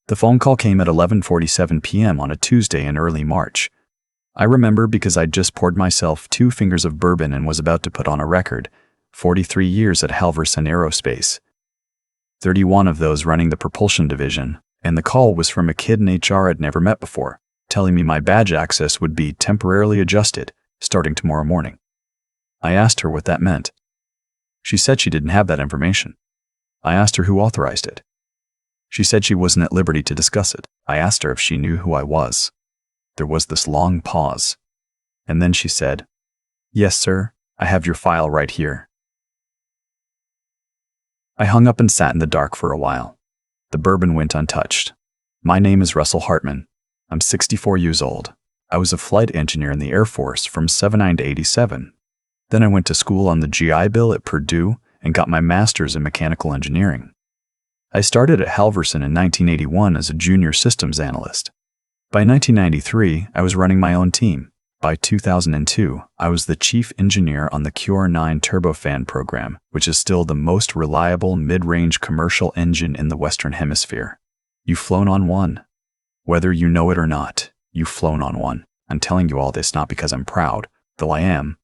The phone call came at 11:47 p.m. on a Tuesday in early March. I remember because I'd just poured myself 2 fingers of bourbon and was about to put on a record, 43 years at Halverson Aerospace. 31 of those running the propulsion division, and the call was from a kid in HR I'd never met before, telling me my badge access would be temporarily adjusted, starting tomorrow morning. I asked her what that meant. She said she didn't have that information. I asked her who authorized it. She said she wasn't at liberty to discuss it. I asked her if she knew who I was. There was this long pause. And then she said, "Yes, sir, I have your file right here." I hung up and sat in the dark for a while. The bourbon went untouched. My name is Russell Hartman. I'm 64 years old. I was a flight engineer in the Air Force from 79 to 87. Then I went to school on the GI Bill at Purdue and got my master's in mechanical engineering. I started at Halverson in 1981 as a junior systems analyst. By 1993, I was running my own team. By 2002, I was the chief engineer on the QR9 turbofan program, which is still the most reliable mid-range commercial engine in the Western Hemisphere. You've flown on one. Whether you know it or not, you've flown on one. I'm telling you all this not because I'm proud, though I am,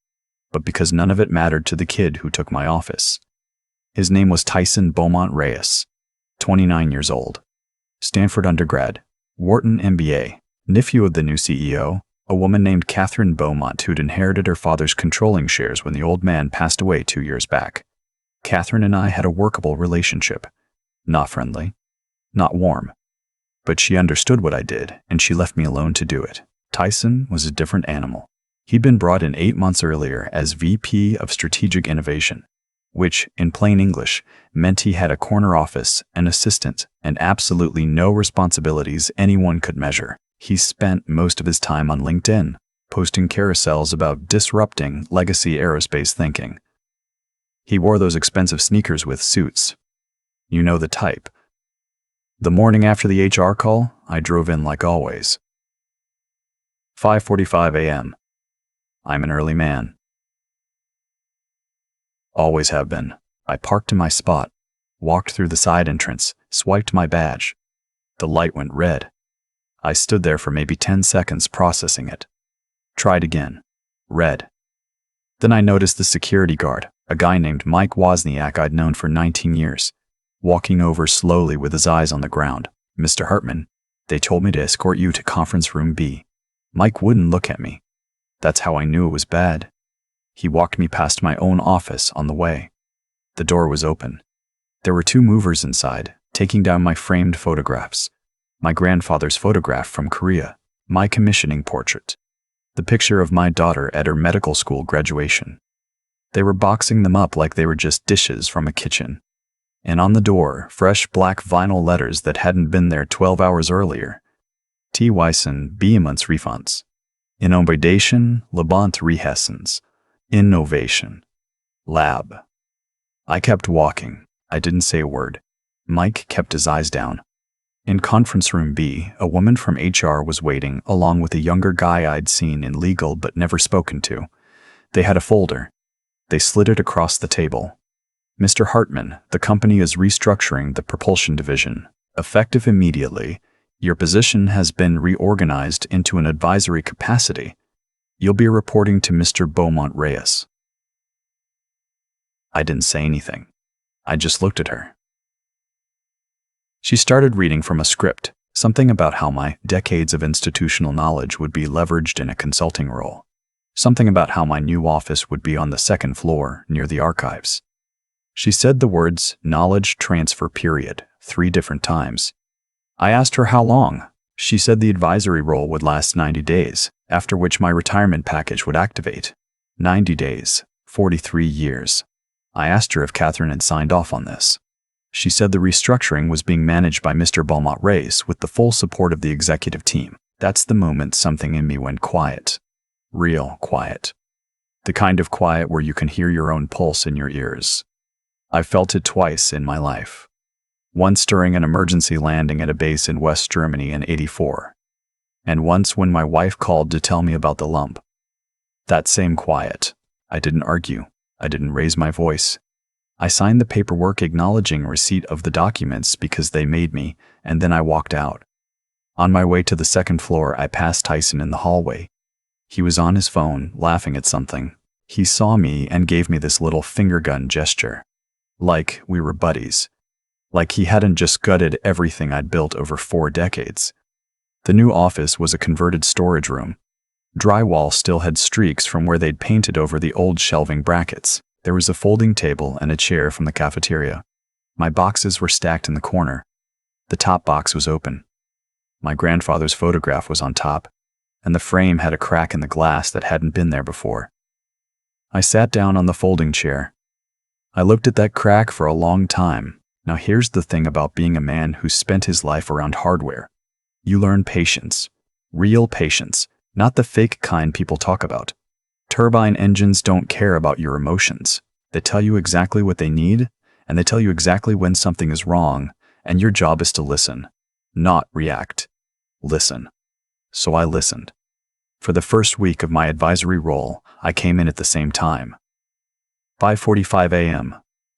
but because none of it mattered to the kid who took my office. His name was Tyson Beaumont Reyes, 29 years old. Stanford undergrad, Wharton MBA, nephew of the new CEO, a woman named Catherine Beaumont who'd inherited her father's controlling shares when the old man passed away 2 years back. Catherine and I had a workable relationship. Not friendly, not warm. But she understood what I did, and she left me alone to do it. Tyson was a different animal. He'd been brought in 8 months earlier as VP of Strategic Innovation, which, in plain English, meant he had a corner office, an assistant, and absolutely no responsibilities anyone could measure. He spent most of his time on LinkedIn, posting carousels about disrupting legacy aerospace thinking. He wore those expensive sneakers with suits. You know the type. The morning after the HR call, I drove in like always. 5:45 a.m. I'm an early man. Always have been. I parked in my spot, walked through the side entrance, swiped my badge. The light went red. I stood there for maybe 10 seconds processing it. Tried again. Red. Then I noticed the security guard, a guy named Mike Wozniak I'd known for 19 years, walking over slowly with his eyes on the ground. "Mr. Hartman, they told me to escort you to conference room B." Mike wouldn't look at me. That's how I knew it was bad. He walked me past my own office on the way. The door was open. There were 2 movers inside, taking down my framed photographs. My grandfather's photograph from Korea, my commissioning portrait, the picture of my daughter at her medical school graduation. They were boxing them up like they were just dishes from a kitchen. And on the door, fresh black vinyl letters that hadn't been there 12 hours earlier. T. Wyson, Behemoth's refunds. Innovation, Labont Rehessens. Innovation. Lab. I kept walking. I didn't say a word. Mike kept his eyes down. In conference room B, a woman from HR was waiting, along with a younger guy I'd seen in legal but never spoken to. They had a folder. They slid it across the table. "Mr. Hartman, the company is restructuring the propulsion division. Effective immediately, your position has been reorganized into an advisory capacity. You'll be reporting to Mr. Beaumont Reyes." I didn't say anything. I just looked at her. She started reading from a script, something about how my decades of institutional knowledge would be leveraged in a consulting role. Something about how my new office would be on the 2nd floor near the archives. She said the words "knowledge transfer period" 3 different times. I asked her how long. She said the advisory role would last 90 days, after which my retirement package would activate. 90 days, 43 years. I asked her if Catherine had signed off on this. She said the restructuring was being managed by Mr. Beaumont Reyes with the full support of the executive team. That's the moment something in me went quiet. Real quiet. The kind of quiet where you can hear your own pulse in your ears. I felt it twice in my life. Once during an emergency landing at a base in West Germany in '84. And once when my wife called to tell me about the lump. That same quiet. I didn't argue. I didn't raise my voice. I signed the paperwork acknowledging receipt of the documents because they made me, and then I walked out. On my way to the second floor, I passed Tyson in the hallway. He was on his phone, laughing at something. He saw me and gave me this little finger gun gesture. Like we were buddies. Like he hadn't just gutted everything I'd built over 4 decades. The new office was a converted storage room. Drywall still had streaks from where they'd painted over the old shelving brackets. There was a folding table and a chair from the cafeteria. My boxes were stacked in the corner. The top box was open. My grandfather's photograph was on top, and the frame had a crack in the glass that hadn't been there before. I sat down on the folding chair. I looked at that crack for a long time. Now here's the thing about being a man who spent his life around hardware. You learn patience. Real patience, not the fake kind people talk about. Turbine engines don't care about your emotions. They tell you exactly what they need, and they tell you exactly when something is wrong, and your job is to listen, not react. Listen. So I listened. For the first week of my advisory role, I came in at the same time. 5:45 a.m.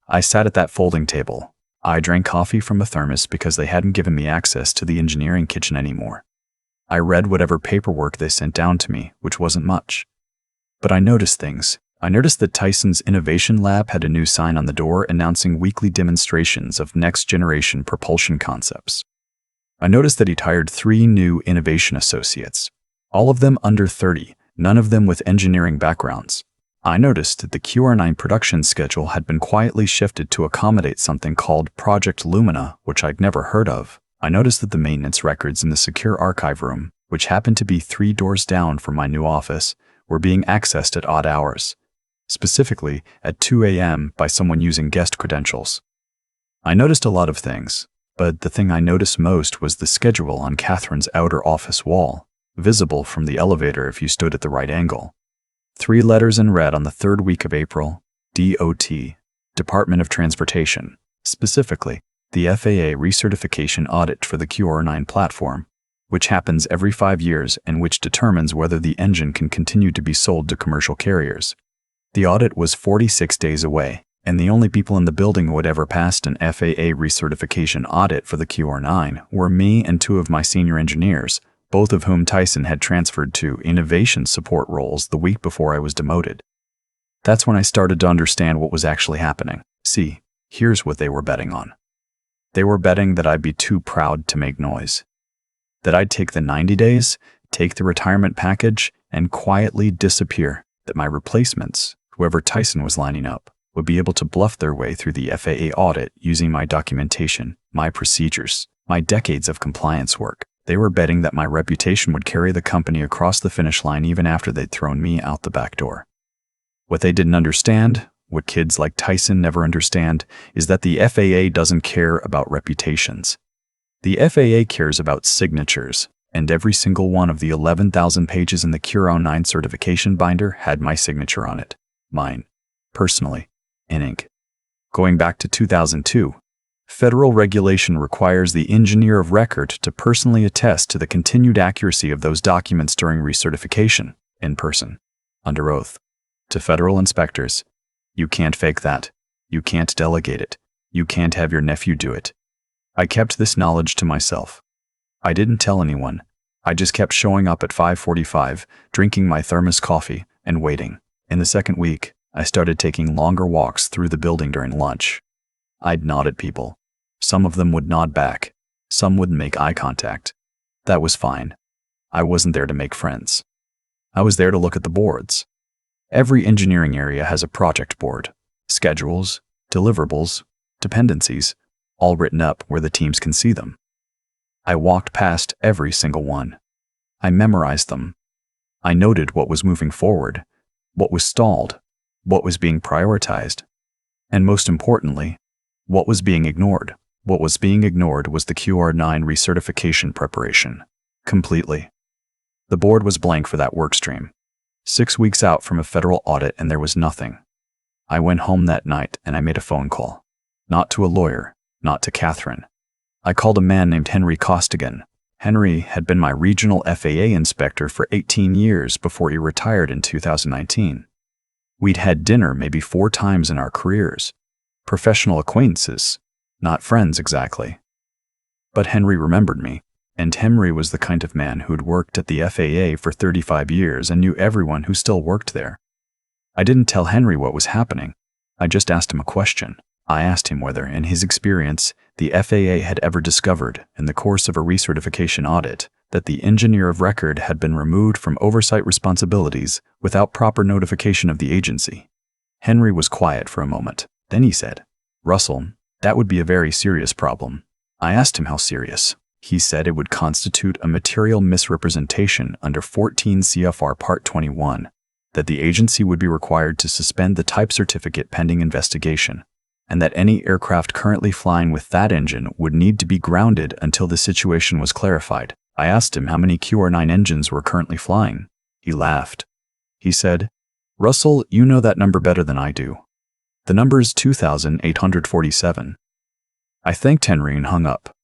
I sat at that folding table. I drank coffee from a thermos because they hadn't given me access to the engineering kitchen anymore. I read whatever paperwork they sent down to me, which wasn't much. But I noticed things. I noticed that Tyson's Innovation Lab had a new sign on the door announcing weekly demonstrations of next-generation propulsion concepts. I noticed that he'd hired 3 new innovation associates, all of them under 30, none of them with engineering backgrounds. I noticed that the QR9 production schedule had been quietly shifted to accommodate something called Project Lumina, which I'd never heard of. I noticed that the maintenance records in the secure archive room, which happened to be 3 doors down from my new office, were being accessed at odd hours, specifically at 2 a.m. by someone using guest credentials. I noticed a lot of things, but the thing I noticed most was the schedule on Catherine's outer office wall, visible from the elevator if you stood at the right angle. 3 letters in red on the 3rd week of April, DOT, Department of Transportation, specifically the FAA recertification audit for the QR9 platform, which happens every 5 years and which determines whether the engine can continue to be sold to commercial carriers. The audit was 46 days away, and the only people in the building who had ever passed an FAA recertification audit for the QR9 were me and 2 of my senior engineers, both of whom Tyson had transferred to innovation support roles the week before I was demoted. That's when I started to understand what was actually happening. See, here's what they were betting on. They were betting that I'd be too proud to make noise. That I'd take the 90 days, take the retirement package, and quietly disappear. That my replacements, whoever Tyson was lining up, would be able to bluff their way through the FAA audit using my documentation, my procedures, my decades of compliance work. They were betting that my reputation would carry the company across the finish line even after they'd thrown me out the back door. What they didn't understand, what kids like Tyson never understand, is that the FAA doesn't care about reputations. The FAA cares about signatures, and every single one of the 11,000 pages in the QR9 certification binder had my signature on it. Mine. Personally. In ink. Going back to 2002, federal regulation requires the engineer of record to personally attest to the continued accuracy of those documents during recertification, in person, under oath. To federal inspectors, you can't fake that. You can't delegate it. You can't have your nephew do it. I kept this knowledge to myself. I didn't tell anyone. I just kept showing up at 5:45, drinking my thermos coffee, and waiting. In the second week, I started taking longer walks through the building during lunch. I'd nod at people. Some of them would nod back. Some wouldn't make eye contact. That was fine. I wasn't there to make friends. I was there to look at the boards. Every engineering area has a project board. Schedules, deliverables, dependencies, all written up where the teams can see them. I walked past every single one. I memorized them. I noted what was moving forward, what was stalled, what was being prioritized, and most importantly, what was being ignored. What was being ignored was the QR9 recertification preparation. Completely. The board was blank for that workstream. 6 weeks out from a federal audit and there was nothing. I went home that night and I made a phone call. Not to a lawyer, not to Catherine. I called a man named Henry Costigan. Henry had been my regional FAA inspector for 18 years before he retired in 2019. We'd had dinner maybe 4 times in our careers. Professional acquaintances, not friends exactly. But Henry remembered me, and Henry was the kind of man who'd worked at the FAA for 35 years and knew everyone who still worked there. I didn't tell Henry what was happening. I just asked him a question. I asked him whether, in his experience, the FAA had ever discovered, in the course of a recertification audit, that the engineer of record had been removed from oversight responsibilities without proper notification of the agency. Henry was quiet for a moment. Then he said, "Russell, that would be a very serious problem." I asked him how serious. He said it would constitute a material misrepresentation under 14 CFR Part 21, that the agency would be required to suspend the type certificate pending investigation, and that any aircraft currently flying with that engine would need to be grounded until the situation was clarified. I asked him how many QR-9 engines were currently flying. He laughed. He said, "Russell, you know that number better than I do. The number is 2,847. I thanked Henry and hung up.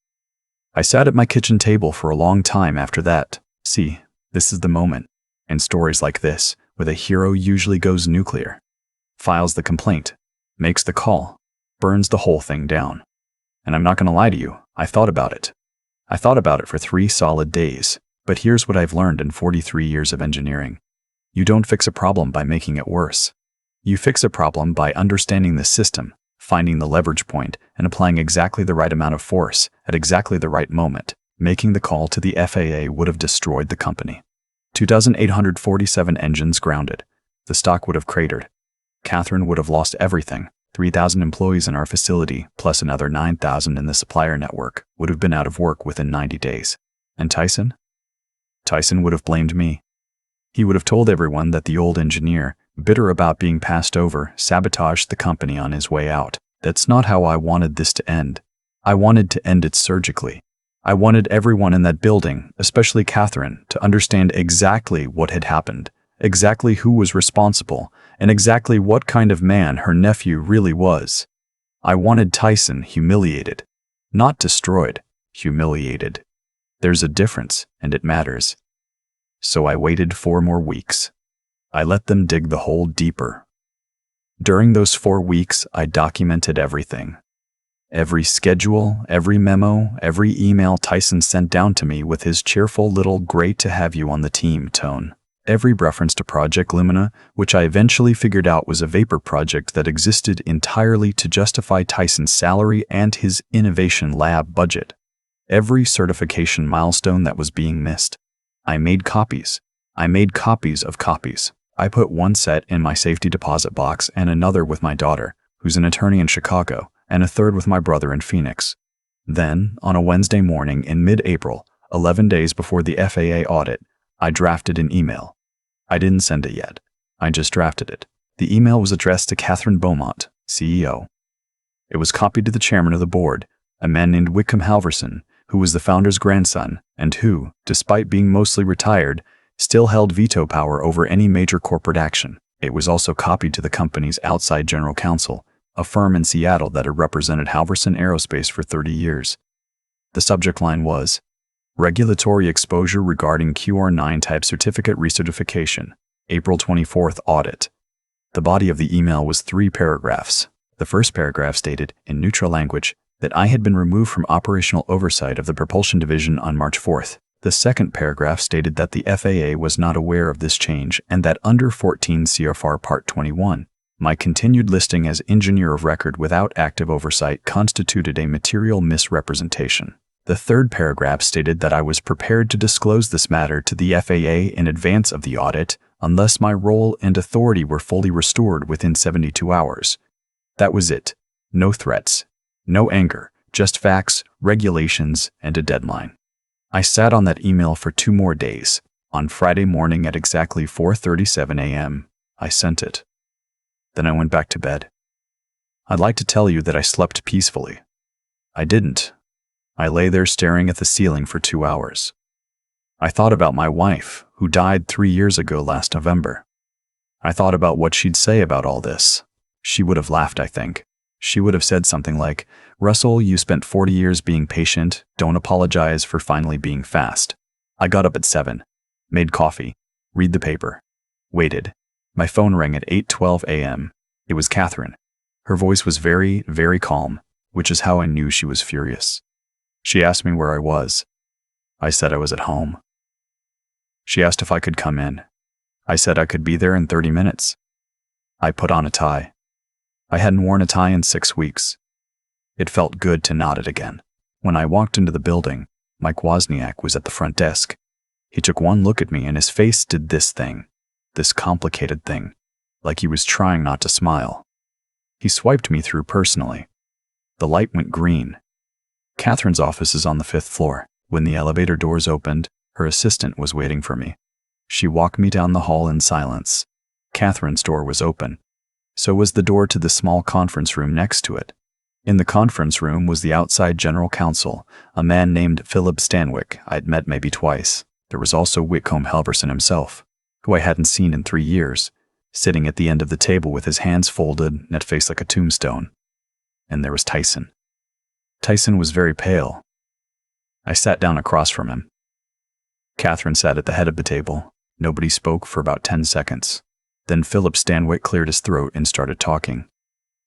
I sat at my kitchen table for a long time after that. See, this is the moment. In stories like this, where the hero usually goes nuclear, files the complaint, makes the call, burns the whole thing down. And I'm not going to lie to you, I thought about it. I thought about it for 3 solid days, but here's what I've learned in 43 years of engineering. You don't fix a problem by making it worse. You fix a problem by understanding the system, finding the leverage point, and applying exactly the right amount of force at exactly the right moment. Making the call to the FAA would have destroyed the company. 2,847 engines grounded. The stock would have cratered. Catherine would have lost everything. 3,000 employees in our facility, plus another 9,000 in the supplier network, would have been out of work within 90 days. And Tyson? Tyson would have blamed me. He would have told everyone that the old engineer, bitter about being passed over, sabotaged the company on his way out. That's not how I wanted this to end. I wanted to end it surgically. I wanted everyone in that building, especially Catherine, to understand exactly what had happened, exactly who was responsible, and exactly what kind of man her nephew really was. I wanted Tyson humiliated. Not destroyed, humiliated. There's a difference, and it matters. So I waited 4 more weeks. I let them dig the hole deeper. During those 4 weeks, I documented everything. Every schedule, every memo, every email Tyson sent down to me with his cheerful little "great to have you on the team" tone. Every reference to Project Lumina, which I eventually figured out was a vapor project that existed entirely to justify Tyson's salary and his innovation lab budget. Every certification milestone that was being missed. I made copies. I made copies of copies. I put 1 set in my safety deposit box and another with my daughter, who's an attorney in Chicago, and a third with my brother in Phoenix. Then, on a Wednesday morning in mid-April, 11 days before the FAA audit, I drafted an email. I didn't send it yet. I just drafted it. The email was addressed to Catherine Beaumont, CEO. It was copied to the chairman of the board, a man named Whitcomb Halverson, who was the founder's grandson, and who, despite being mostly retired, still held veto power over any major corporate action. It was also copied to the company's outside general counsel, a firm in Seattle that had represented Halverson Aerospace for 30 years. The subject line was, "Regulatory exposure regarding QR-9 type certificate recertification, April 24th audit." The body of the email was 3 paragraphs. The first paragraph stated, in neutral language, that I had been removed from operational oversight of the propulsion division on March 4th. The second paragraph stated that the FAA was not aware of this change and that under 14 CFR Part 21, my continued listing as engineer of record without active oversight constituted a material misrepresentation. The third paragraph stated that I was prepared to disclose this matter to the FAA in advance of the audit unless my role and authority were fully restored within 72 hours. That was it. No threats. No anger. Just facts, regulations, and a deadline. I sat on that email for 2 more days. On Friday morning at exactly 4:37 a.m., I sent it. Then I went back to bed. I'd like to tell you that I slept peacefully. I didn't. I lay there staring at the ceiling for 2 hours. I thought about my wife, who died 3 years ago last November. I thought about what she'd say about all this. She would have laughed, I think. She would have said something like, "Russell, you spent 40 years being patient. Don't apologize for finally being fast." I got up at 7, made coffee, read the paper, waited. My phone rang at 8:12 a.m. It was Catherine. Her voice was very, very calm, which is how I knew she was furious. She asked me where I was. I said I was at home. She asked if I could come in. I said I could be there in 30 minutes. I put on a tie. I hadn't worn a tie in 6 weeks. It felt good to nod it again. When I walked into the building, Mike Wozniak was at the front desk. He took one look at me and his face did this thing, this complicated thing, like he was trying not to smile. He swiped me through personally. The light went green. Catherine's office is on the 5th floor. When the elevator doors opened, her assistant was waiting for me. She walked me down the hall in silence. Catherine's door was open. So was the door to the small conference room next to it. In the conference room was the outside general counsel, a man named Philip Stanwyck I'd met maybe twice. There was also Whitcomb Halverson himself, who I hadn't seen in 3 years, sitting at the end of the table with his hands folded and at face like a tombstone. And there was Tyson. Tyson was very pale. I sat down across from him. Catherine sat at the head of the table. Nobody spoke for about 10 seconds. Then Philip Stanwyck cleared his throat and started talking.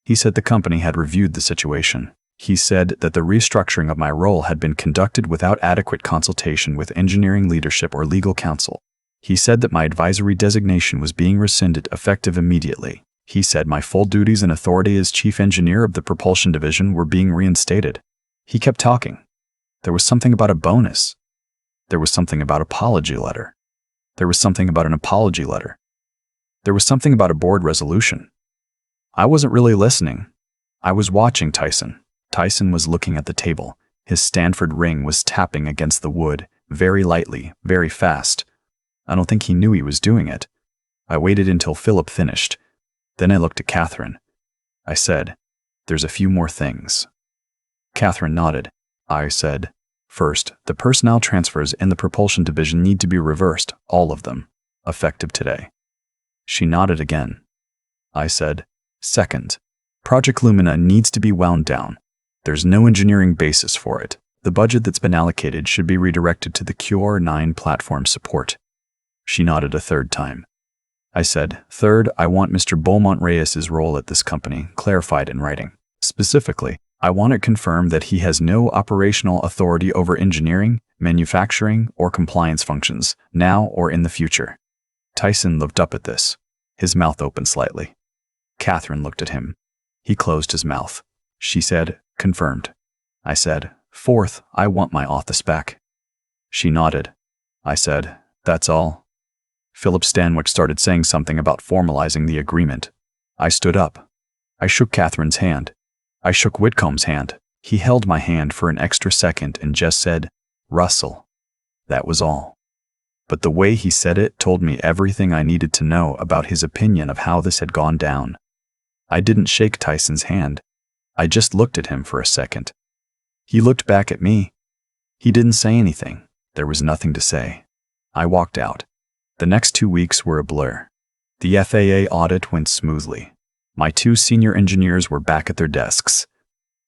He said the company had reviewed the situation. He said that the restructuring of my role had been conducted without adequate consultation with engineering leadership or legal counsel. He said that my advisory designation was being rescinded effective immediately. He said my full duties and authority as chief engineer of the propulsion division were being reinstated. He kept talking. There was something about a bonus. There was something about apology letter. There was something about an apology letter. There was something about a board resolution. I wasn't really listening. I was watching Tyson. Tyson was looking at the table. His Stanford ring was tapping against the wood, very lightly, very fast. I don't think he knew he was doing it. I waited until Philip finished. Then I looked at Catherine. I said, "There's a few more things." Catherine nodded. I said, "First, the personnel transfers in the propulsion division need to be reversed, all of them, effective today." She nodded again. I said, "Second, Project Lumina needs to be wound down. There's no engineering basis for it. The budget that's been allocated should be redirected to the QR9 platform support." She nodded a third time. I said, "Third, I want Mr. Beaumont Reyes's role at this company clarified in writing. Specifically, I want it confirmed that he has no operational authority over engineering, manufacturing, or compliance functions, now or in the future." Tyson looked up at this. His mouth opened slightly. Catherine looked at him. He closed his mouth. She said, "Confirmed." I said, "Fourth, I want my office back." She nodded. I said, "That's all." Philip Stanwyck started saying something about formalizing the agreement. I stood up. I shook Catherine's hand. I shook Whitcomb's hand. He held my hand for an extra second and just said, "Russell." That was all. But the way he said it told me everything I needed to know about his opinion of how this had gone down. I didn't shake Tyson's hand. I just looked at him for a second. He looked back at me. He didn't say anything. There was nothing to say. I walked out. The next 2 weeks were a blur. The FAA audit went smoothly. My 2 senior engineers were back at their desks.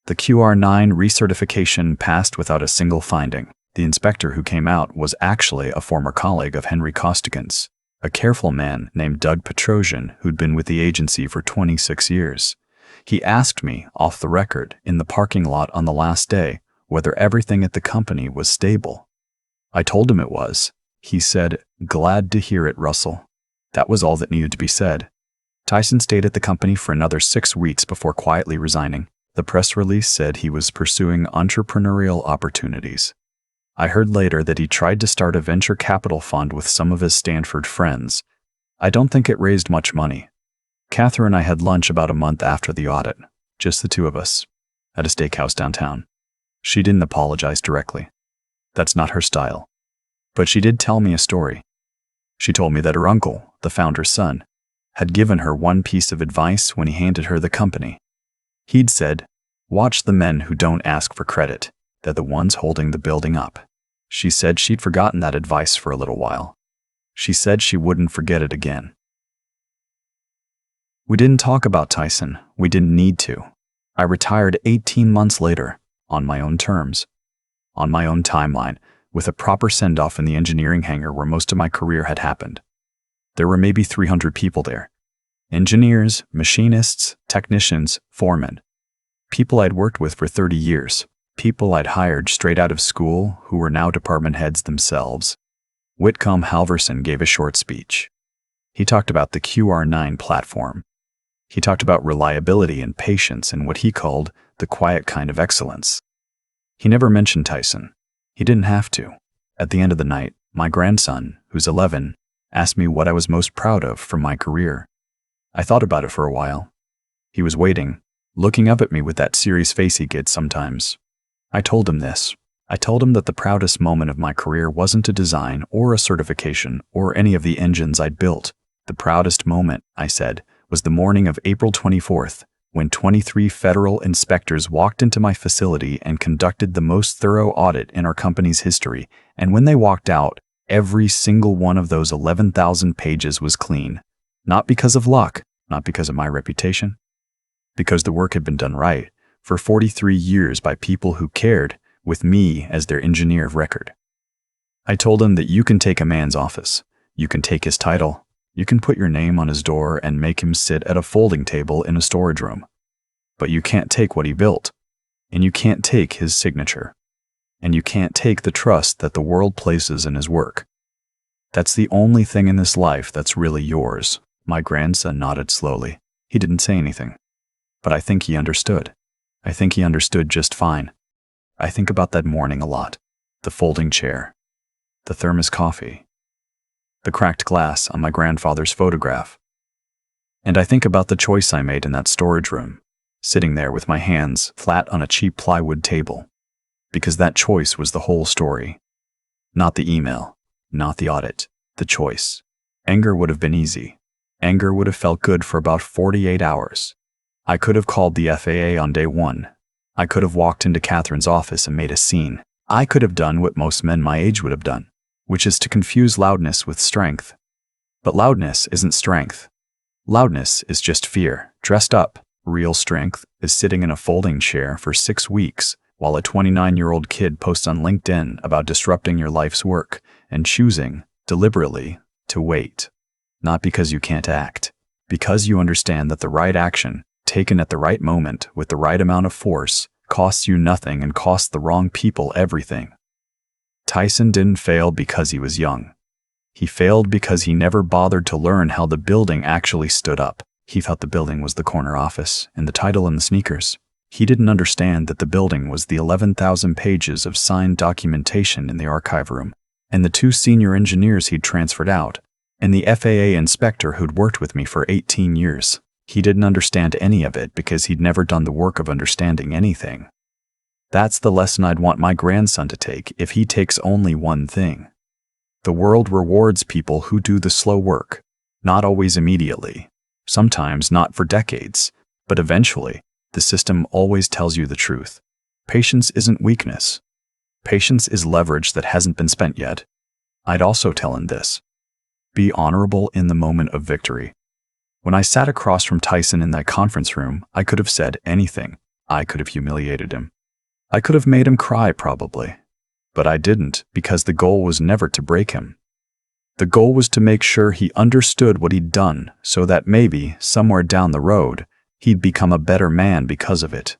The QR9 recertification passed without a single finding. The inspector who came out was actually a former colleague of Henry Costigan's, a careful man named Doug Petrosian who'd been with the agency for 26 years. He asked me, off the record, in the parking lot on the last day, whether everything at the company was stable. I told him it was. He said, "Glad to hear it, Russell." That was all that needed to be said. Tyson stayed at the company for another 6 weeks before quietly resigning. The press release said he was pursuing entrepreneurial opportunities. I heard later that he tried to start a venture capital fund with some of his Stanford friends. I don't think it raised much money. Catherine and I had lunch about a month after the audit, just the 2 of us, at a steakhouse downtown. She didn't apologize directly. That's not her style. But she did tell me a story. She told me that her uncle, the founder's son, had given her one piece of advice when he handed her the company. He'd said, "Watch the men who don't ask for credit. They're the ones holding the building up." She said she'd forgotten that advice for a little while. She said she wouldn't forget it again. We didn't talk about Tyson. We didn't need to. I retired 18 months later, on my own terms, on my own timeline, with a proper send-off in the engineering hangar where most of my career had happened. There were maybe 300 people there. Engineers, machinists, technicians, foremen. People I'd worked with for 30 years. People I'd hired straight out of school who were now department heads themselves. Whitcomb Halverson gave a short speech. He talked about the QR9 platform. He talked about reliability and patience and what he called the quiet kind of excellence. He never mentioned Tyson. He didn't have to. At the end of the night, my grandson, who's 11, asked me what I was most proud of from my career. I thought about it for a while. He was waiting, looking up at me with that serious face he gets sometimes. I told him this. I told him that the proudest moment of my career wasn't a design or a certification or any of the engines I'd built. The proudest moment, I said, was the morning of April 24th, when 23 federal inspectors walked into my facility and conducted the most thorough audit in our company's history, and when they walked out, every single one of those 11,000 pages was clean. Not because of luck, not because of my reputation, because the work had been done right for 43 years by people who cared, with me as their engineer of record. I told him that you can take a man's office, you can take his title, you can put your name on his door and make him sit at a folding table in a storage room. But you can't take what he built, and you can't take his signature, and you can't take the trust that the world places in his work. That's the only thing in this life that's really yours. My grandson nodded slowly. He didn't say anything. But I think he understood. I think he understood just fine. I think about that morning a lot. The folding chair, the thermos coffee, the cracked glass on my grandfather's photograph. And I think about the choice I made in that storage room, sitting there with my hands flat on a cheap plywood table, because that choice was the whole story. Not the email, not the audit, the choice. Anger would have been easy. Anger would have felt good for about 48 hours. I could have called the FAA on day one. I could have walked into Catherine's office and made a scene. I could have done what most men my age would have done, which is to confuse loudness with strength. But loudness isn't strength. Loudness is just fear, dressed up. Real strength is sitting in a folding chair for 6 weeks while a 29-year-old kid posts on LinkedIn about disrupting your life's work and choosing, deliberately, to wait. Not because you can't act, because you understand that the right action, taken at the right moment with the right amount of force, costs you nothing and costs the wrong people everything. Tyson didn't fail because he was young. He failed because he never bothered to learn how the building actually stood up. He thought the building was the corner office and the title and the sneakers. He didn't understand that the building was the 11,000 pages of signed documentation in the archive room, and the 2 senior engineers he'd transferred out, and the FAA inspector who'd worked with me for 18 years. He didn't understand any of it because he'd never done the work of understanding anything. That's the lesson I'd want my grandson to take if he takes only one thing. The world rewards people who do the slow work, not always immediately, sometimes not for decades, but eventually, the system always tells you the truth. Patience isn't weakness. Patience is leverage that hasn't been spent yet. I'd also tell him this. Be honorable in the moment of victory. When I sat across from Tyson in that conference room, I could have said anything. I could have humiliated him. I could have made him cry, probably. But I didn't, because the goal was never to break him. The goal was to make sure he understood what he'd done so that maybe, somewhere down the road, he'd become a better man because of it.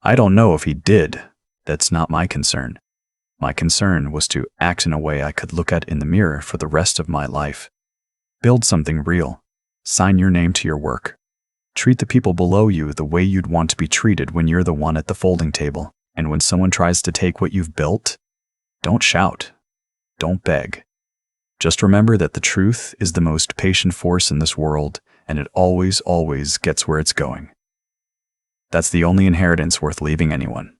I don't know if he did. That's not my concern. My concern was to act in a way I could look at in the mirror for the rest of my life. Build something real. Sign your name to your work. Treat the people below you the way you'd want to be treated when you're the one at the folding table. And when someone tries to take what you've built, don't shout. Don't beg. Just remember that the truth is the most patient force in this world, and it always, always gets where it's going. That's the only inheritance worth leaving anyone.